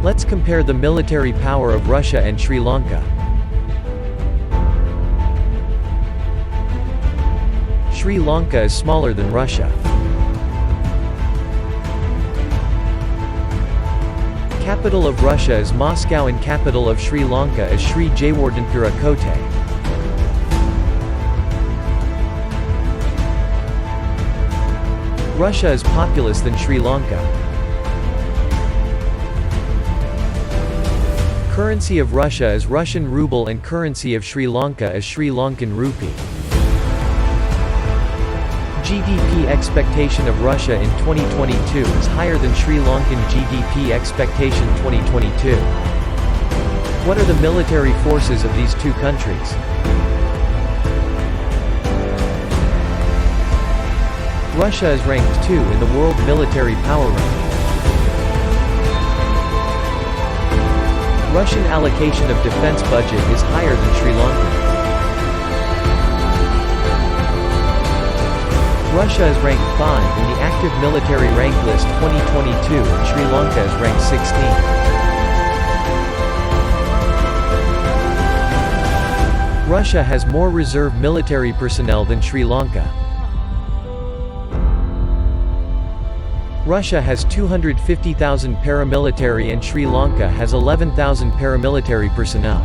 Let's compare the military power of Russia and Sri Lanka. Sri Lanka is smaller than Russia. Capital of Russia is Moscow and capital of Sri Lanka is Sri Jaywardhanapura Kotte. Russia is populous than Sri Lanka. Currency of Russia is Russian ruble and currency of Sri Lanka is Sri Lankan rupee. GDP expectation of Russia in 2022 is higher than Sri Lankan GDP expectation 2022. What are the military forces of these two countries? Russia is ranked 2 in the world military power ranking. Russian allocation of defense budget is higher than Sri Lanka. Russia is ranked 5 in the active military rank list 2022 and Sri Lanka is ranked 16. Russia has more reserve military personnel than Sri Lanka. Russia has 250,000 paramilitary and Sri Lanka has 11,000 paramilitary personnel.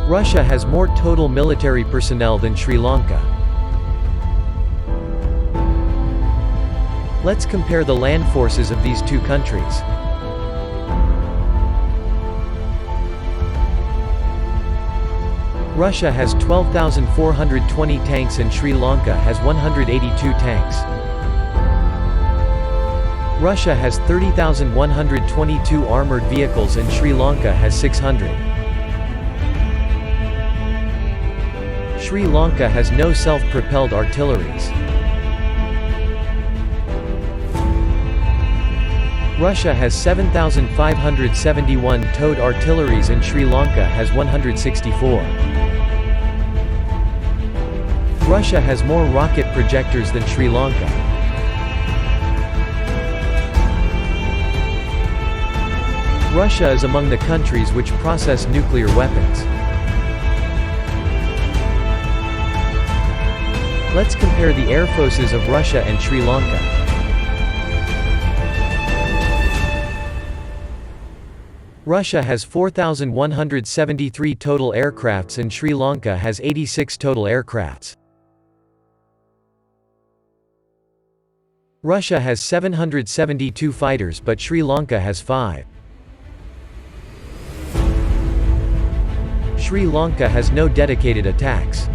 Russia has more total military personnel than Sri Lanka. Let's compare the land forces of these two countries. Russia has 12,420 tanks and Sri Lanka has 182 tanks. Russia has 30,122 armored vehicles and Sri Lanka has 600. Sri Lanka has no self-propelled artilleries. Russia has 7,571 towed artilleries and Sri Lanka has 164. Russia has more rocket projectors than Sri Lanka. Russia is among the countries which process nuclear weapons. Let's compare the air forces of Russia and Sri Lanka. Russia has 4,173 total aircrafts and Sri Lanka has 86 total aircrafts. Russia has 772 fighters but Sri Lanka has 5. Sri Lanka has no dedicated attacks.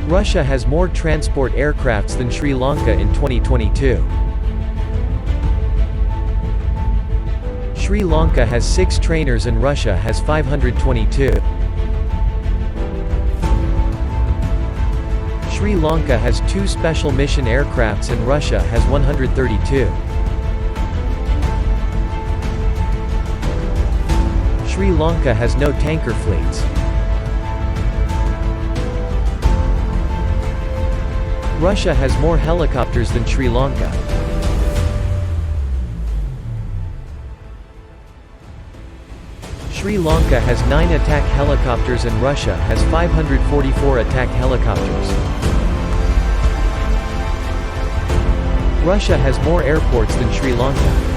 Russia has more transport aircrafts than Sri Lanka in 2022. Sri Lanka has 6 trainers and Russia has 522. Sri Lanka has 2 special mission aircrafts and Russia has 132. Sri Lanka has no tanker fleets. Russia has more helicopters than Sri Lanka. Sri Lanka has 9 attack helicopters and Russia has 544 attack helicopters. Russia has more airports than Sri Lanka.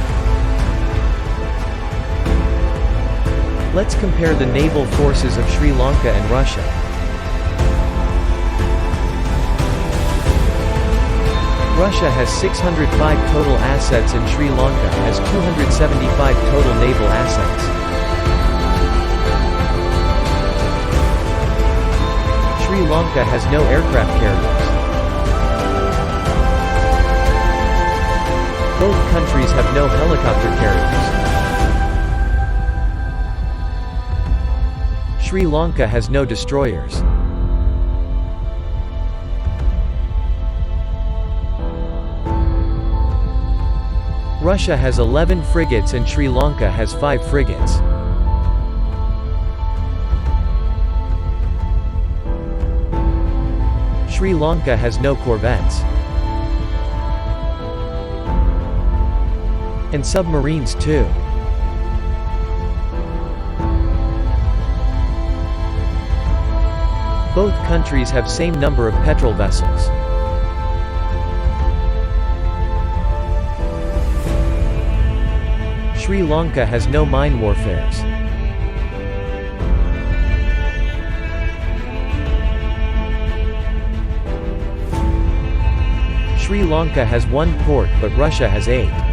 Let's compare the naval forces of Sri Lanka and Russia. Russia has 605 total assets and Sri Lanka has 275 total naval assets. Sri Lanka has no aircraft carriers. Both countries have no helicopter carriers. Sri Lanka has no destroyers. Russia has 11 frigates and Sri Lanka has 5 frigates. Sri Lanka has no corvettes. And submarines too. Both countries have same number of petrol vessels. Sri Lanka has no mine warfares. Sri Lanka has 1 port but Russia has 8.